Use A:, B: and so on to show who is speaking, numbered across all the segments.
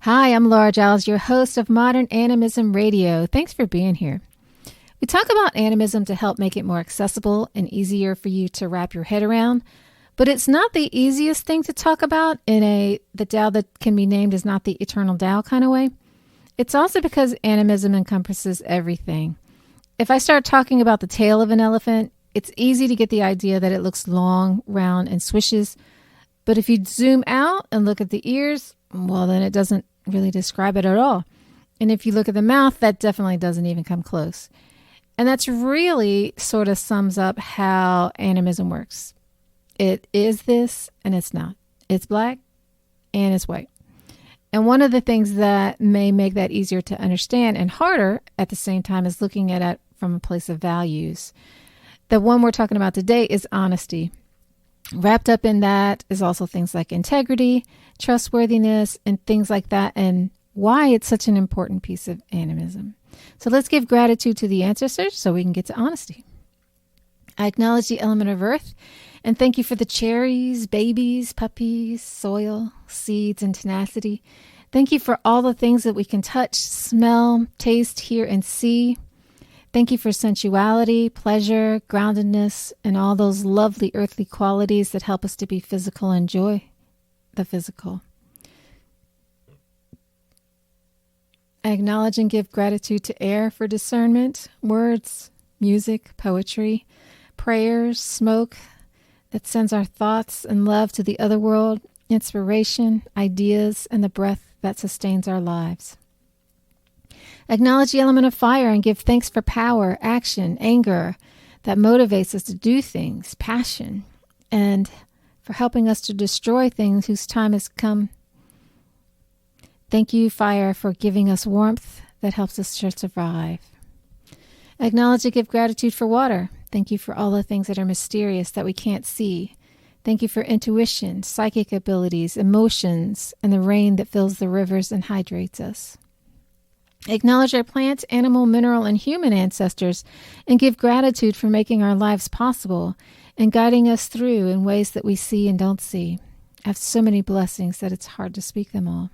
A: Hi, I'm Laura Giles, your host of Modern Animism Radio. Thanks for being here. We talk about animism to help make it more accessible and easier for you to wrap your head around, but it's not the easiest thing to talk about in the Tao that can be named as not the eternal Tao kind of way. It's also because animism encompasses everything. If I start talking about the tail of an elephant, it's easy to get the idea that it looks long, round, and swishes. But if you zoom out and look at the ears, well, then it doesn't really describe it at all. And if you look at the mouth, that definitely doesn't even come close. And that's really sort of sums up how animism works. It is this and it's not. It's black and it's white. And one of the things that may make that easier to understand and harder at the same time is looking at it from a place of values. The one we're talking about today is honesty. Wrapped up in that is also things like integrity, trustworthiness, and things like that, and why it's such an important piece of animism. So let's give gratitude to the ancestors so we can get to honesty. I acknowledge the element of earth, and thank you for the cherries, babies, puppies, soil, seeds, and tenacity. Thank you for all the things that we can touch, smell, taste, hear, and see. Thank you for sensuality, pleasure, groundedness, and all those lovely earthly qualities that help us to be physical and enjoy the physical. I acknowledge and give gratitude to air for discernment, words, music, poetry, prayers, smoke that sends our thoughts and love to the other world, inspiration, ideas, and the breath that sustains our lives. Acknowledge the element of fire and give thanks for power, action, anger that motivates us to do things, passion, and for helping us to destroy things whose time has come. Thank you, fire, for giving us warmth that helps us to survive. Acknowledge and give gratitude for water. Thank you for all the things that are mysterious that we can't see. Thank you for intuition, psychic abilities, emotions, and the rain that fills the rivers and hydrates us. Acknowledge our plant, animal, mineral, and human ancestors and give gratitude for making our lives possible and guiding us through in ways that we see and don't see. I have so many blessings that it's hard to speak them all.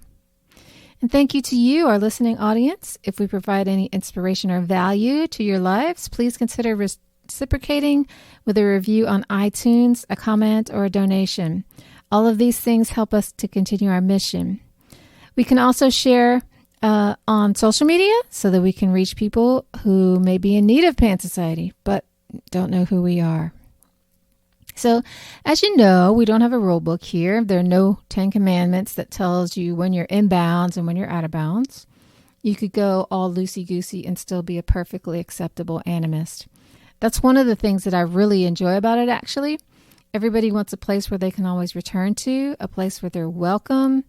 A: And thank you to you, our listening audience. If we provide any inspiration or value to your lives, please consider reciprocating with a review on iTunes, a comment, or a donation. All of these things help us to continue our mission. We can also share on social media so that we can reach people who may be in need of Pan Society, but don't know who we are. So, as you know, we don't have a rule book here. There are no 10 commandments that tells you when you're in bounds and when you're out of bounds. You could go all loosey-goosey and still be a perfectly acceptable animist. That's one of the things that I really enjoy about it, actually. Everybody wants a place where they can always return to, a place where they're welcome,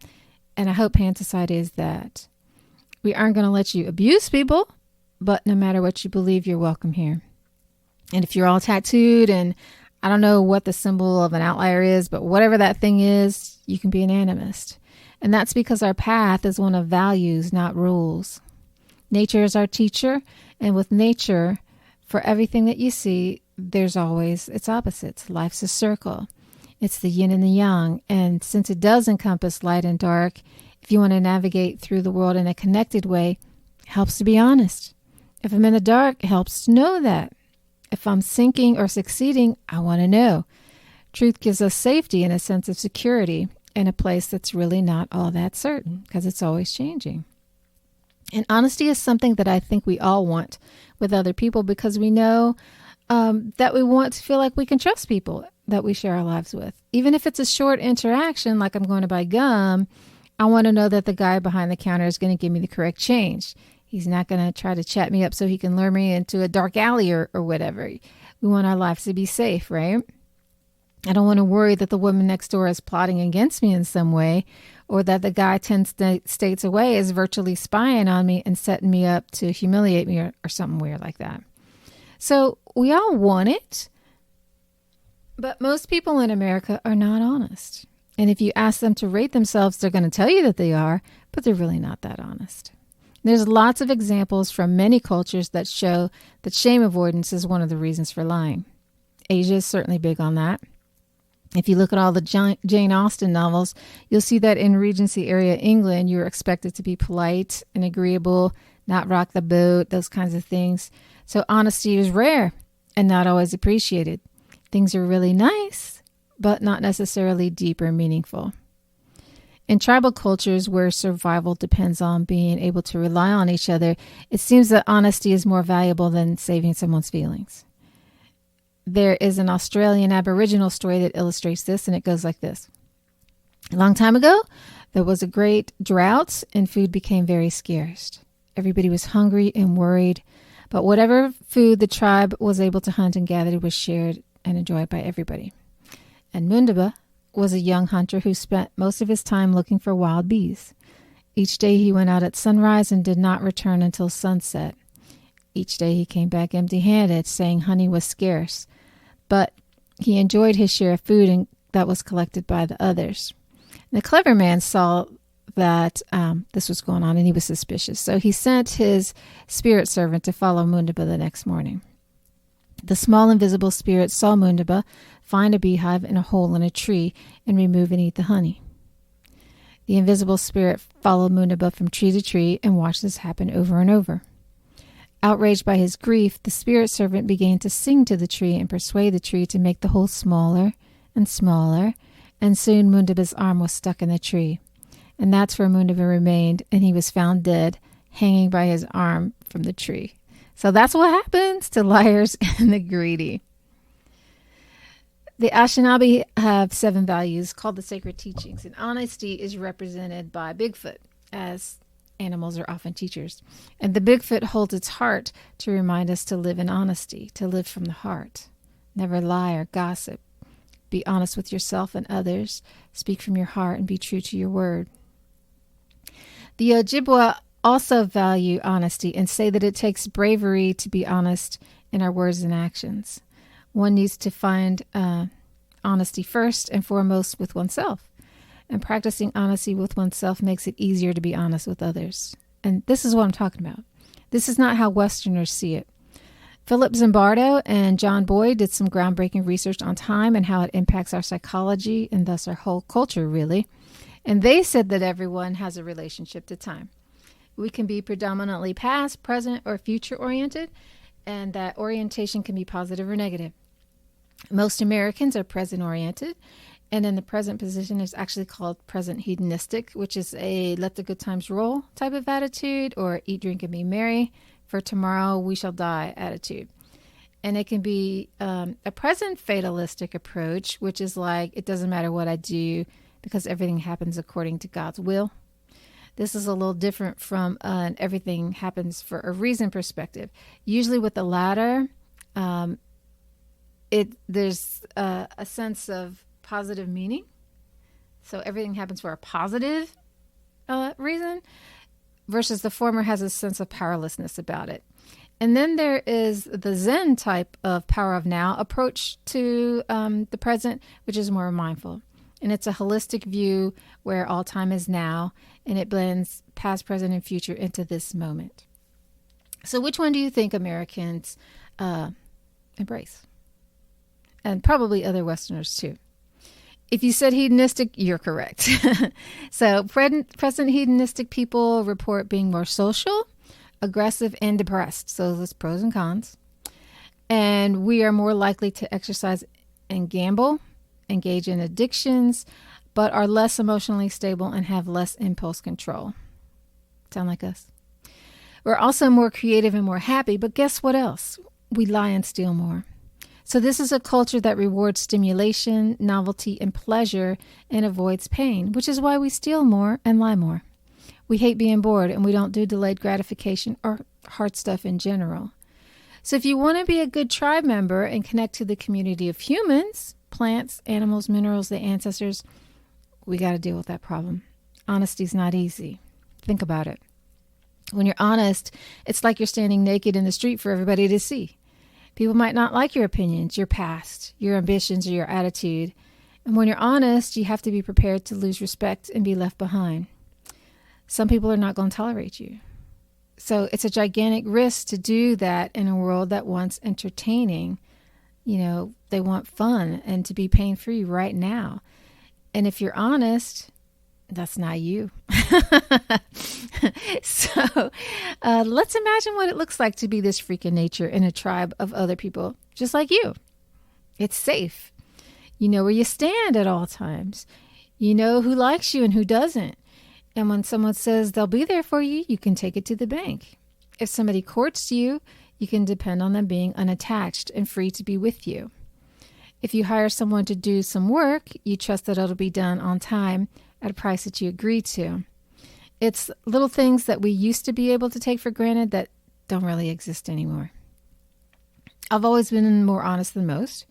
A: and I hope Pan Society is that. We aren't going to let you abuse people, but no matter what you believe, you're welcome here. And if you're all tattooed and I don't know what the symbol of an outlier is, but whatever that thing is, you can be an animist. And that's because our path is one of values, not rules. Nature is our teacher, and with nature, for everything that you see, there's always its opposites. Life's a circle. It's the yin and the yang. And since it does encompass light and dark, if you want to navigate through the world in a connected way, it helps to be honest. If I'm in the dark, it helps to know that. If I'm sinking or succeeding, I want to know. Truth gives us safety and a sense of security in a place that's really not all that certain because it's always changing. And honesty is something that I think we all want with other people because we know that we want to feel like we can trust people that we share our lives with. Even if it's a short interaction, like I'm going to buy gum, I want to know that the guy behind the counter is going to give me the correct change. He's not going to try to chat me up so he can lure me into a dark alley or whatever. We want our lives to be safe, right? I don't want to worry that the woman next door is plotting against me in some way or that the guy 10 states away is virtually spying on me and setting me up to humiliate me or something weird like that. So we all want it, but most people in America are not honest. And if you ask them to rate themselves, they're going to tell you that they are, but they're really not that honest. There's lots of examples from many cultures that show that shame avoidance is one of the reasons for lying. Asia is certainly big on that. If you look at all the Jane Austen novels, you'll see that in Regency area England, you're expected to be polite and agreeable, not rock the boat, those kinds of things. So honesty is rare and not always appreciated. Things are really nice, but not necessarily deep or meaningful. In tribal cultures where survival depends on being able to rely on each other, it seems that honesty is more valuable than saving someone's feelings. There is an Australian Aboriginal story that illustrates this, and it goes like this. A long time ago, there was a great drought, and food became very scarce. Everybody was hungry and worried, but whatever food the tribe was able to hunt and gather was shared and enjoyed by everybody. And Mundaba was a young hunter who spent most of his time looking for wild bees. Each day he went out at sunrise and did not return until sunset. Each day he came back empty-handed, saying honey was scarce, but he enjoyed his share of food that was collected by the others. And the clever man saw that this was going on, and he was suspicious. So he sent his spirit servant to follow Mundaba the next morning. The small invisible spirit saw Mundaba find a beehive in a hole in a tree and remove and eat the honey. The invisible spirit followed Mundaba from tree to tree and watched this happen over and over. Outraged by his grief, the spirit servant began to sing to the tree and persuade the tree to make the hole smaller and smaller, and soon Mundaba's arm was stuck in the tree. And that's where Mundaba remained, and he was found dead, hanging by his arm from the tree. So that's what happens to liars and the greedy. The Anishinaabe have 7 values called the sacred teachings, and honesty is represented by Bigfoot, as animals are often teachers. And the Bigfoot holds its heart to remind us to live in honesty, to live from the heart. Never lie or gossip. Be honest with yourself and others. Speak from your heart and be true to your word. The Ojibwa also value honesty and say that it takes bravery to be honest in our words and actions. One needs to find honesty first and foremost with oneself. And practicing honesty with oneself makes it easier to be honest with others. And this is what I'm talking about. This is not how Westerners see it. Philip Zimbardo and John Boyd did some groundbreaking research on time and how it impacts our psychology and thus our whole culture, really. And they said that everyone has a relationship to time. We can be predominantly past, present, or future-oriented, and that orientation can be positive or negative. Most Americans are present-oriented, and in the present position is actually called present hedonistic, which is a let the good times roll type of attitude, or eat, drink, and be merry, for tomorrow we shall die attitude. And it can be a present fatalistic approach, which is like, it doesn't matter what I do because everything happens according to God's will. This is a little different from an everything happens for a reason perspective. Usually with the latter, there's a sense of positive meaning. So everything happens for a positive reason, versus the former has a sense of powerlessness about it. And then there is the Zen type of power of now approach to the present, which is more mindful. And it's a holistic view where all time is now, and it blends past, present, and future into this moment. So which one do you think Americans embrace? And probably other Westerners too. If you said hedonistic, you're correct. So present hedonistic people report being more social, aggressive, and depressed. So there's pros and cons. And we are more likely to exercise and gamble, engage in addictions, but are less emotionally stable and have less impulse control. Sound like us? We're also more creative and more happy, but guess what else? We lie and steal more. So this is a culture that rewards stimulation, novelty, and pleasure and avoids pain, which is why we steal more and lie more. We hate being bored, and we don't do delayed gratification or hard stuff in general. So if you want to be a good tribe member and connect to the community of humans, plants, animals, minerals, the ancestors, we got to deal with that problem. Honesty's not easy. Think about it. When you're honest, it's like you're standing naked in the street for everybody to see. People might not like your opinions, your past, your ambitions, or your attitude. And when you're honest, you have to be prepared to lose respect and be left behind. Some people are not going to tolerate you. So it's a gigantic risk to do that in a world that wants entertaining, that They want fun and to be pain-free right now. And if you're honest, that's not you. So let's imagine what it looks like to be this freak in nature in a tribe of other people just like you. It's safe. You know where you stand at all times. You know who likes you and who doesn't. And when someone says they'll be there for you, you can take it to the bank. If somebody courts you, you can depend on them being unattached and free to be with you. If you hire someone to do some work, you trust that it'll be done on time at a price that you agree to. It's little things that we used to be able to take for granted that don't really exist anymore. I've always been more honest than most,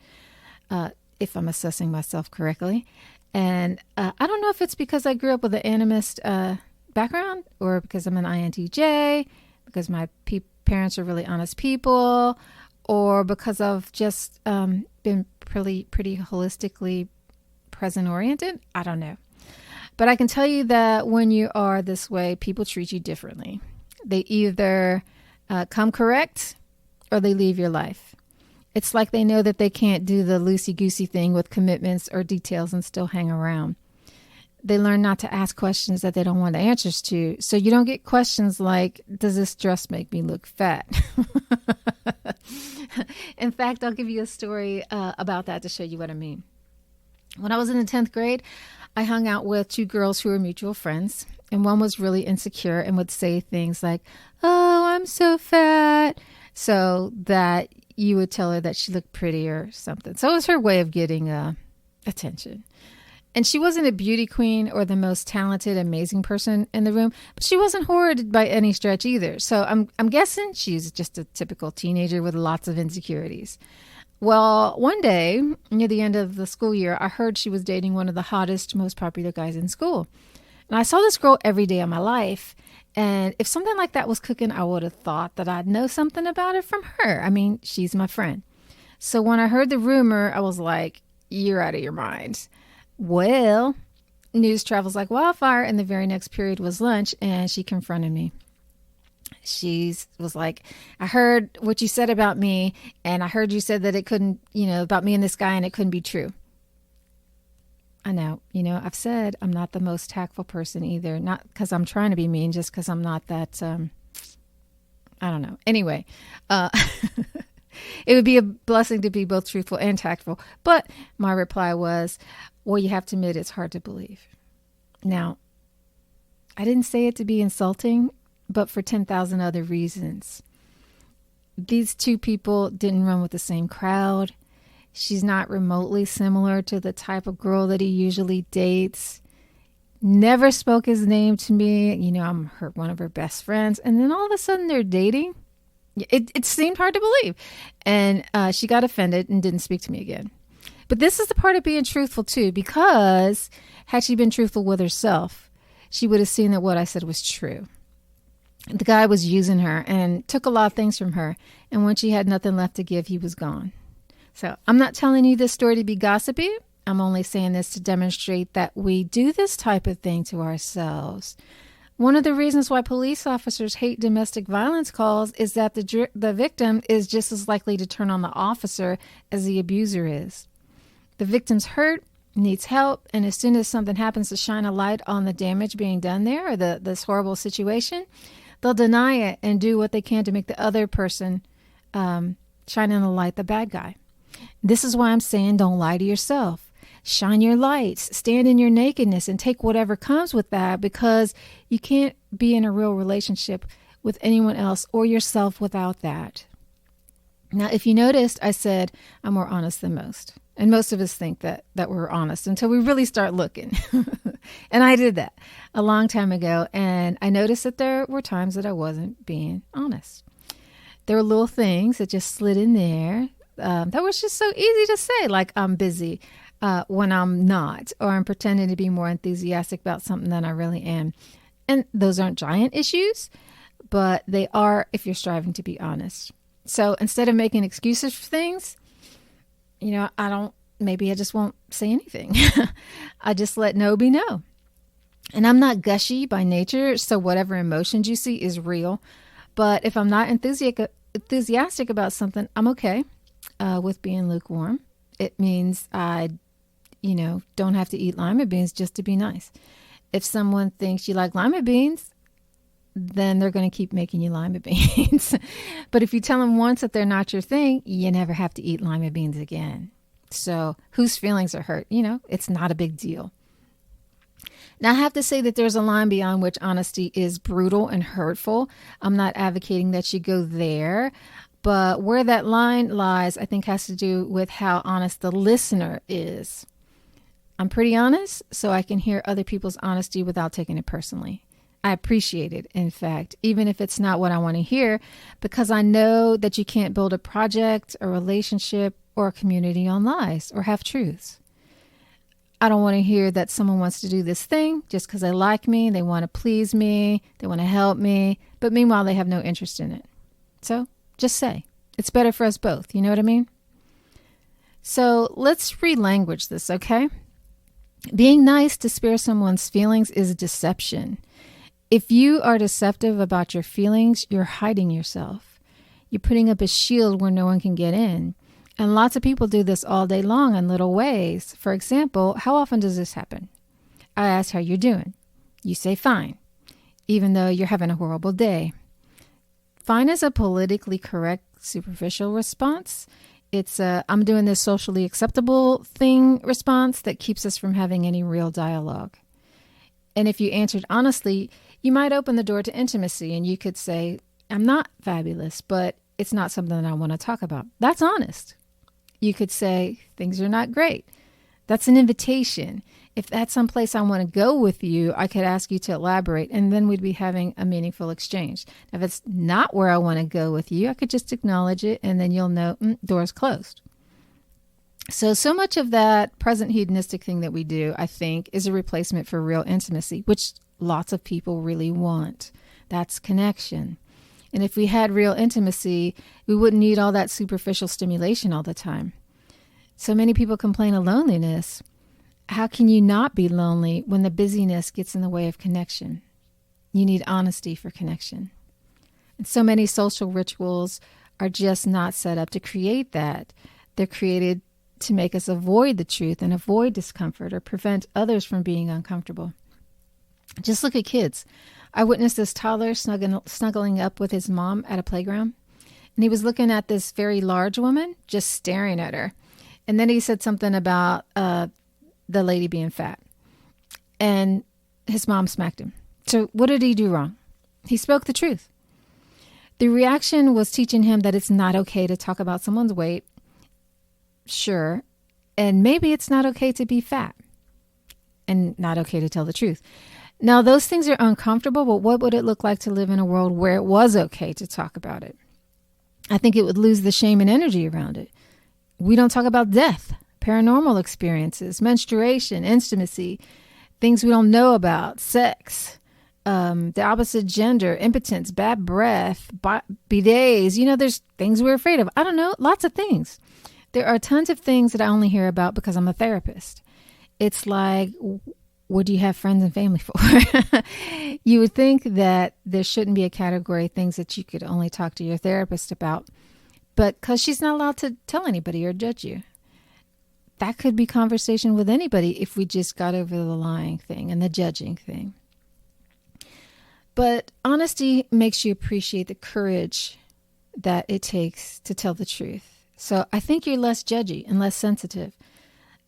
A: if I'm assessing myself correctly. And I don't know if it's because I grew up with an animist background or because I'm an INTJ, because my parents are really honest people, or because I've just been pretty holistically present-oriented. I don't know. But I can tell you that when you are this way, people treat you differently. They either come correct or they leave your life. It's like they know that they can't do the loosey-goosey thing with commitments or details and still hang around. They learn not to ask questions that they don't want the answers to. So you don't get questions like, does this dress make me look fat? In fact, I'll give you a story about that to show you what I mean. When I was in the 10th grade, I hung out with two girls who were mutual friends, and one was really insecure and would say things like, oh, I'm so fat, so that you would tell her that she looked pretty or something. So it was her way of getting attention. And she wasn't a beauty queen or the most talented, amazing person in the room, but she wasn't horrid by any stretch either. So I'm guessing she's just a typical teenager with lots of insecurities. Well, one day near the end of the school year, I heard she was dating one of the hottest, most popular guys in school. And I saw this girl every day of my life. And if something like that was cooking, I would have thought that I'd know something about it from her. I mean, she's my friend. So when I heard the rumor, I was like, you're out of your mind. Well, news travels like wildfire, and the very next period was lunch, and she confronted me. She was like, I heard what you said about me, and I heard you said that it couldn't, about me and this guy, and it couldn't be true. I know, I've said I'm not the most tactful person either, not because I'm trying to be mean, just because I'm not that, I don't know. Anyway, it would be a blessing to be both truthful and tactful. But my reply was, well, you have to admit it's hard to believe. Now, I didn't say it to be insulting, but for 10,000 other reasons. These two people didn't run with the same crowd. She's not remotely similar to the type of girl that he usually dates. Never spoke his name to me. I'm one of her best friends. And then all of a sudden they're dating. It seemed hard to believe. And she got offended and didn't speak to me again. But this is the part of being truthful too, because had she been truthful with herself, she would have seen that what I said was true. The guy was using her and took a lot of things from her. And when she had nothing left to give, he was gone. So I'm not telling you this story to be gossipy. I'm only saying this to demonstrate that we do this type of thing to ourselves. One of the reasons why police officers hate domestic violence calls is that the victim is just as likely to turn on the officer as the abuser is. The victim's hurt, needs help, and as soon as something happens to shine a light on the damage being done there or this horrible situation, they'll deny it and do what they can to make the other person shine in the light, the bad guy. This is why I'm saying don't lie to yourself. Shine your lights, stand in your nakedness, and take whatever comes with that, because you can't be in a real relationship with anyone else or yourself without that. Now, if you noticed, I said I'm more honest than most. And most of us think that we're honest until we really start looking. And I did that a long time ago. And I noticed that there were times that I wasn't being honest. There were little things that just slid in there that was just so easy to say, like I'm busy when I'm not, or I'm pretending to be more enthusiastic about something than I really am. And those aren't giant issues, but they are if you're striving to be honest. So instead of making excuses for things, maybe I just won't say anything. I just let no be no. And I'm not gushy by nature, so whatever emotions you see is real. But if I'm not enthusiastic about something, I'm okay with being lukewarm. It means I, don't have to eat lima beans just to be nice. If someone thinks you like lima beans, then they're going to keep making you lima beans. But if you tell them once that they're not your thing, you never have to eat lima beans again. So whose feelings are hurt? It's not a big deal. Now, I have to say that there's a line beyond which honesty is brutal and hurtful. I'm not advocating that you go there. But where that line lies, I think has to do with how honest the listener is. I'm pretty honest, so I can hear other people's honesty without taking it personally. I appreciate it, in fact, even if it's not what I want to hear, because I know that you can't build a project, a relationship, or a community on lies or half-truths. I don't want to hear that someone wants to do this thing just because they like me, they want to please me, they want to help me, but meanwhile they have no interest in it. So just say. It's better for us both, you know what I mean? So let's relanguage this, okay? Being nice to spare someone's feelings is deception. If you are deceptive about your feelings, you're hiding yourself. You're putting up a shield where no one can get in. And lots of people do this all day long in little ways. For example, how often does this happen? I ask how you're doing. You say fine, even though you're having a horrible day. Fine is a politically correct, superficial response. It's a I'm doing this socially acceptable thing response that keeps us from having any real dialogue. And if you answered honestly, you might open the door to intimacy and you could say, I'm not fabulous, but it's not something that I want to talk about. That's honest. You could say, things are not great. That's an invitation. If that's someplace I want to go with you, I could ask you to elaborate, and then we'd be having a meaningful exchange. If it's not where I want to go with you, I could just acknowledge it, and then you'll know, door's closed. So much of that present hedonistic thing that we do, I think, is a replacement for real intimacy, which lots of people really want. That's connection. And if we had real intimacy, we wouldn't need all that superficial stimulation all the time. So many people complain of loneliness. How can you not be lonely when the busyness gets in the way of connection? You need honesty for connection. And so many social rituals are just not set up to create that. They're created to make us avoid the truth and avoid discomfort or prevent others from being uncomfortable. Just look at kids. I witnessed this toddler snuggling up with his mom at a playground, and he was looking at this very large woman, just staring at her. And then he said something about the lady being fat, and his mom smacked him. So what did he do wrong? He spoke the truth. The reaction was teaching him that it's not okay to talk about someone's weight. Sure. And maybe it's not okay to be fat and not okay to tell the truth. Now, those things are uncomfortable, but what would it look like to live in a world where it was okay to talk about it? I think it would lose the shame and energy around it. We don't talk about death, paranormal experiences, menstruation, intimacy, things we don't know about, sex, the opposite gender, impotence, bad breath, bidets. There's things we're afraid of. I don't know, lots of things. There are tons of things that I only hear about because I'm a therapist. It's like, what do you have friends and family for? You would think that there shouldn't be a category of things that you could only talk to your therapist about, but because she's not allowed to tell anybody or judge you. That could be conversation with anybody if we just got over the lying thing and the judging thing. But honesty makes you appreciate the courage that it takes to tell the truth. So I think you're less judgy and less sensitive.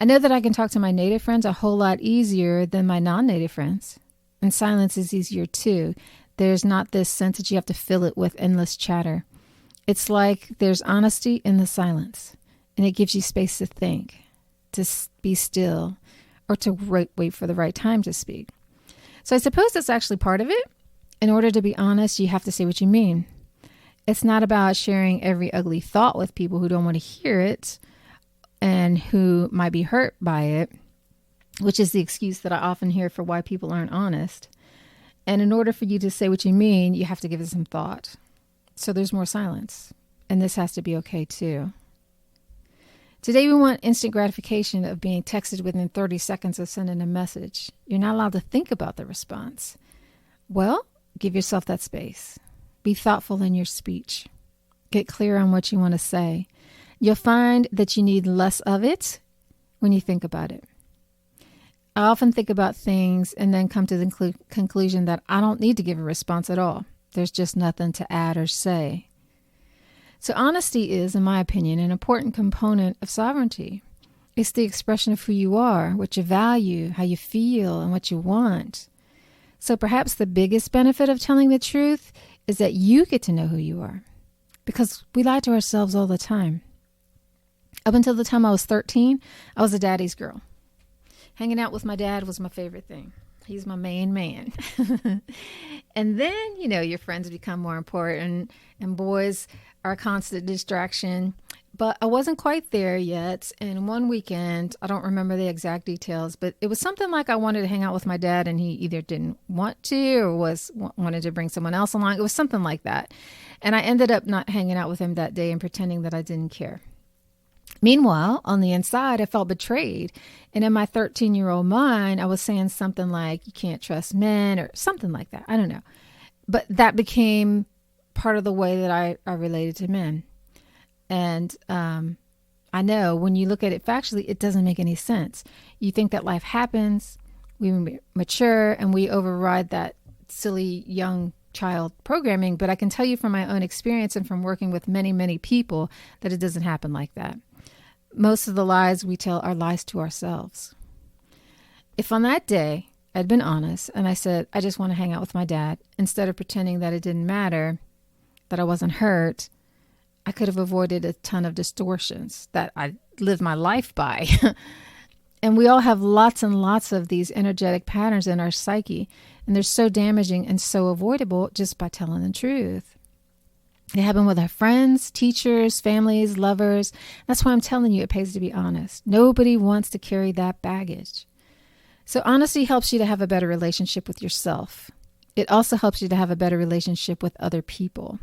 A: I know that I can talk to my native friends a whole lot easier than my non-native friends. And silence is easier too. There's not this sense that you have to fill it with endless chatter. It's like there's honesty in the silence. And it gives you space to think, to be still, or to wait for the right time to speak. So I suppose that's actually part of it. In order to be honest, you have to say what you mean. It's not about sharing every ugly thought with people who don't want to hear it and who might be hurt by it, which is the excuse that I often hear for why people aren't honest. And in order for you to say what you mean, you have to give it some thought. So there's more silence. And this has to be okay too. Today we want instant gratification of being texted within 30 seconds of sending a message. You're not allowed to think about the response. Well, give yourself that space. Be thoughtful in your speech. Get clear on what you want to say. You'll find that you need less of it when you think about it. I often think about things and then come to the conclusion that I don't need to give a response at all. There's just nothing to add or say. So honesty is, in my opinion, an important component of sovereignty. It's the expression of who you are, what you value, how you feel, and what you want. So perhaps the biggest benefit of telling the truth is that you get to know who you are. Because we lie to ourselves all the time. Up until the time I was 13, I was a daddy's girl. Hanging out with my dad was my favorite thing. He's my main man. And then, your friends become more important, and boys are a constant distraction. But I wasn't quite there yet. And one weekend, I don't remember the exact details, but it was something like I wanted to hang out with my dad, and he either didn't want to or wanted to bring someone else along. It was something like that. And I ended up not hanging out with him that day and pretending that I didn't care. Meanwhile, on the inside, I felt betrayed. And in my 13-year-old mind, I was saying something like, you can't trust men, or something like that. I don't know. But that became part of the way that I related to men. And I know when you look at it factually, it doesn't make any sense. You think that life happens, we mature, and we override that silly young child programming. But I can tell you from my own experience and from working with many, many people that it doesn't happen like that. Most of the lies we tell are lies to ourselves. If on that day I'd been honest and I said, I just want to hang out with my dad, instead of pretending that it didn't matter, that I wasn't hurt, I could have avoided a ton of distortions that I lived my life by. And we all have lots and lots of these energetic patterns in our psyche, and they're so damaging and so avoidable just by telling the truth. They happen with our friends, teachers, families, lovers. That's why I'm telling you it pays to be honest. Nobody wants to carry that baggage. So honesty helps you to have a better relationship with yourself. It also helps you to have a better relationship with other people.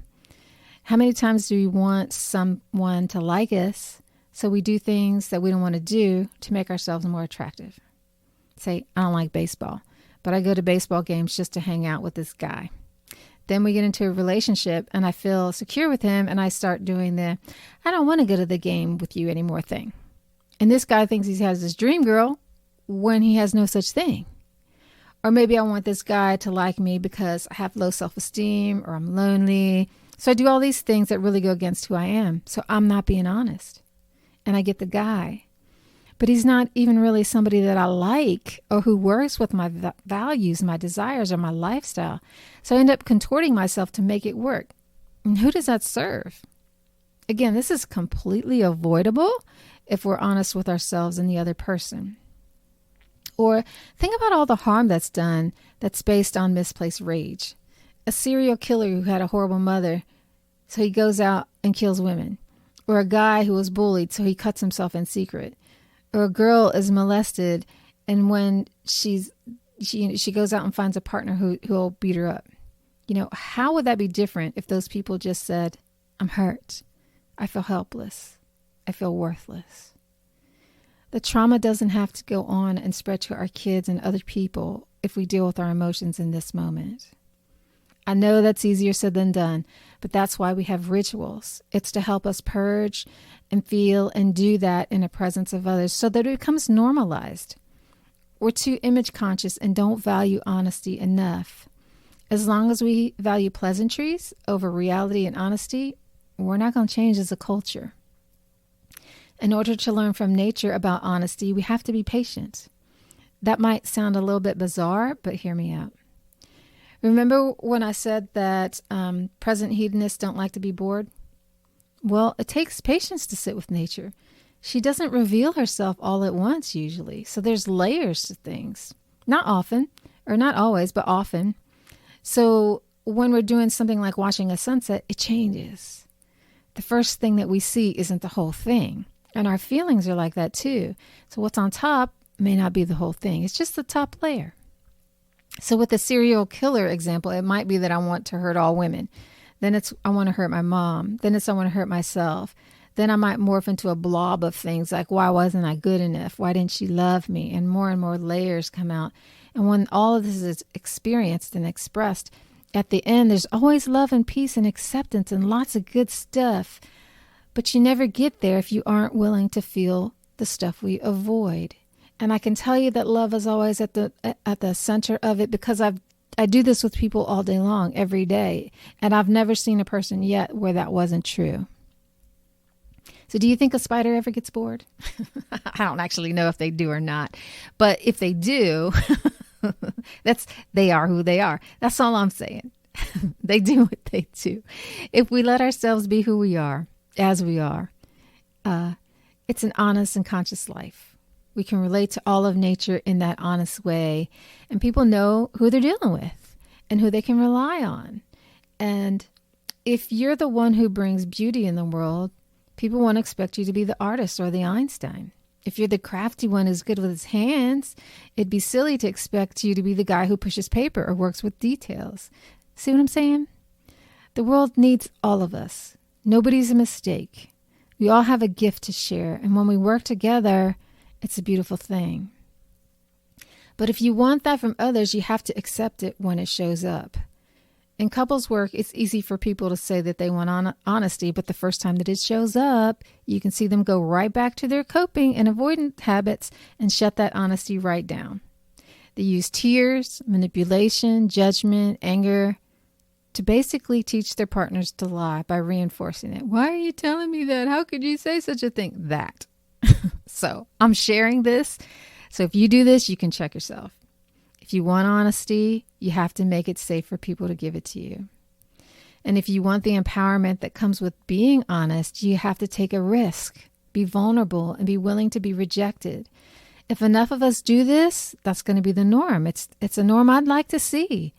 A: How many times do we want someone to like us, so we do things that we don't want to do to make ourselves more attractive? Say, I don't like baseball, but I go to baseball games just to hang out with this guy. Then we get into a relationship and I feel secure with him, and I start doing the, I don't want to go to the game with you anymore thing. And this guy thinks he has this dream girl when he has no such thing. Or maybe I want this guy to like me because I have low self-esteem or I'm lonely. So I do all these things that really go against who I am. So I'm not being honest. And I get the guy. But he's not even really somebody that I like or who works with my values, my desires, or my lifestyle. So I end up contorting myself to make it work. And who does that serve? Again, this is completely avoidable if we're honest with ourselves and the other person. Or think about all the harm that's done that's based on misplaced rage. A serial killer who had a horrible mother, so he goes out and kills women. Or a guy who was bullied, so he cuts himself in secret. Or a girl is molested, and when she goes out and finds a partner who'll beat her up. How would that be different if those people just said, I'm hurt, I feel helpless, I feel worthless? The trauma doesn't have to go on and spread to our kids and other people if we deal with our emotions in this moment. I know that's easier said than done, but that's why we have rituals. It's to help us purge and feel and do that in the presence of others so that it becomes normalized. We're too image conscious and don't value honesty enough. As long as we value pleasantries over reality and honesty, we're not going to change as a culture. In order to learn from nature about honesty, we have to be patient. That might sound a little bit bizarre, but hear me out. Remember when I said that present hedonists don't like to be bored? Well, it takes patience to sit with nature. She doesn't reveal herself all at once usually, so there's layers to things. Not often, or not always, but often. So when we're doing something like watching a sunset, it changes. The first thing that we see isn't the whole thing, and our feelings are like that too. So what's on top may not be the whole thing. It's just the top layer. So with the serial killer example, it might be that I want to hurt all women. Then it's I want to hurt my mom. Then it's I want to hurt myself. Then I might morph into a blob of things like, why wasn't I good enough? Why didn't she love me? And more layers come out. And when all of this is experienced and expressed, at the end, there's always love and peace and acceptance and lots of good stuff. But you never get there if you aren't willing to feel the stuff we avoid. And I can tell you that love is always at the center of it, because I do this with people all day long, every day. And I've never seen a person yet where that wasn't true. So do you think a spider ever gets bored? I don't actually know if they do or not. But if they do, they are who they are. That's all I'm saying. They do what they do. If we let ourselves be who we are, as we are, it's an honest and conscious life. We can relate to all of nature in that honest way. And people know who they're dealing with and who they can rely on. And if you're the one who brings beauty in the world, people won't expect you to be the artist or the Einstein. If you're the crafty one who's good with his hands, it'd be silly to expect you to be the guy who pushes paper or works with details. See what I'm saying? The world needs all of us. Nobody's a mistake. We all have a gift to share. And when we work together, it's a beautiful thing. But if you want that from others, you have to accept it when it shows up. In couples work, it's easy for people to say that they want honesty, but the first time that it shows up, you can see them go right back to their coping and avoidant habits and shut that honesty right down. They use tears, manipulation, judgment, anger to basically teach their partners to lie by reinforcing it. Why are you telling me that? How could you say such a thing? That. So I'm sharing this. So if you do this, you can check yourself. If you want honesty, you have to make it safe for people to give it to you. And if you want the empowerment that comes with being honest, you have to take a risk, be vulnerable, and be willing to be rejected. If enough of us do this, that's going to be the norm. It's a norm I'd like to see.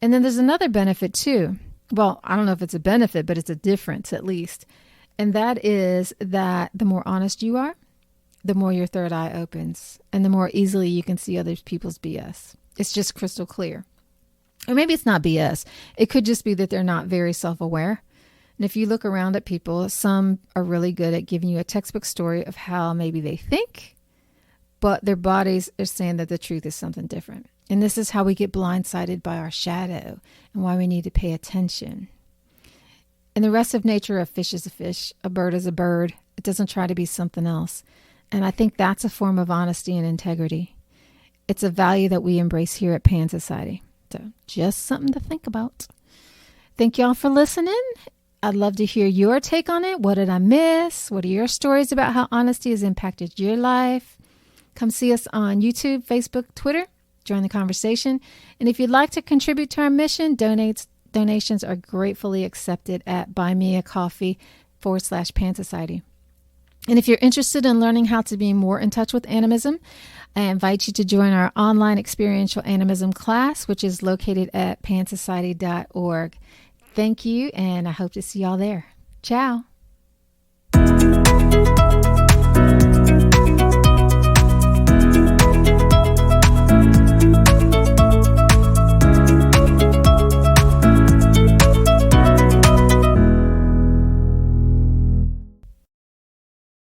A: And then there's another benefit too. Well, I don't know if it's a benefit, but it's a difference at least. And that is that the more honest you are, the more your third eye opens and the more easily you can see other people's BS. It's just crystal clear. Or maybe it's not BS. It could just be that they're not very self-aware. And if you look around at people, some are really good at giving you a textbook story of how maybe they think, but their bodies are saying that the truth is something different. And this is how we get blindsided by our shadow and why we need to pay attention. In the rest of nature, a fish is a fish, a bird is a bird. It doesn't try to be something else. And I think that's a form of honesty and integrity. It's a value that we embrace here at Pan Society. So just something to think about. Thank y'all for listening. I'd love to hear your take on it. What did I miss? What are your stories about how honesty has impacted your life? Come see us on YouTube, Facebook, Twitter. Join the conversation. And if you'd like to contribute to our mission, donations are gratefully accepted at buymeacoffee.com/Pan Society. And if you're interested in learning how to be more in touch with animism, I invite you to join our online experiential animism class, which is located at pansociety.org. Thank you, and I hope to see y'all there. Ciao.